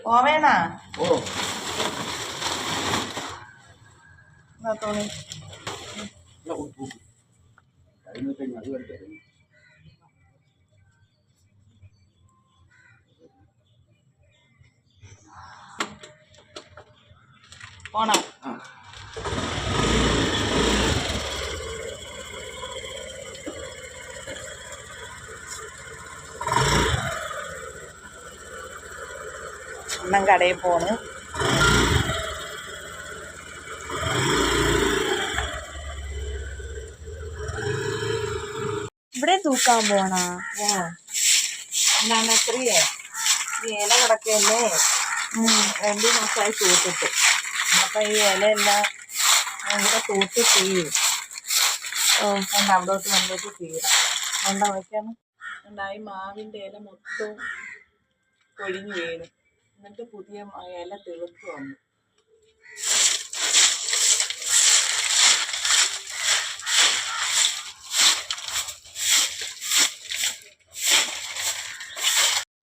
പോവേണാ തോണി പോണോ? അണ്ണൻ കടയിൽ പോണ്. ഇവിടെ തൂക്കാൻ പോണ എന്താണ് എത്രയേ ഈ ഇല കിടക്കല്ലേ 2 മാസമായി തൂത്തിട്ട്. അപ്പം ഈ ഇലയെല്ലാം ഇവിടെ തൂത്ത് തീരും. കണ്ട അവിടോട്ട് വന്നിട്ട് തീരാം. എന്താ വയ്ക്കണം ഉണ്ടായി മാവിൻ്റെ ഇല മൊത്തം കൊഴിഞ്ഞു വീണ്. എന്നിട്ട് പുതിയ ഇല തെളുത്ത് വന്നു.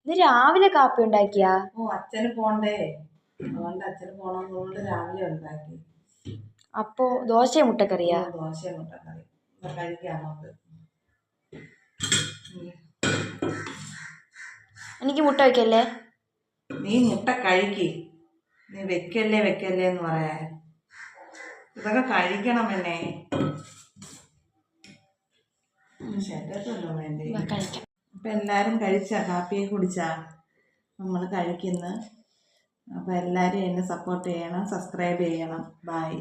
ഇത് രാവിലെ കാപ്പി ഉണ്ടാക്കിയാ? അച്ഛന് പോണ്ടേ, അതുകൊണ്ട് അച്ഛന് പോണതുകൊണ്ട് രാവിലെ ഉണ്ടാക്കി. അപ്പോ ദോശയും മുട്ടക്കറിയാ? ദോശയും മുട്ടക്കറി കഴിക്കാം നമുക്ക്. എനിക്ക് മുട്ട വയ്ക്കല്ലേ? നീ മുട്ട കഴിക്ക്. നീ വെക്കല്ലേ എന്ന് പറയാ. ഇതൊക്കെ കഴിക്കണം എന്നെ. ശരീരത്തല്ലോ വേണ്ടേ. അപ്പം എല്ലാവരും കഴിച്ചാ? കാപ്പിയെ കുടിച്ചാ? നമ്മൾ കഴിക്കുന്നു. അപ്പം എല്ലാവരും എന്നെ സപ്പോർട്ട് ചെയ്യണം, സബ്സ്ക്രൈബ് ചെയ്യണം. ബൈ.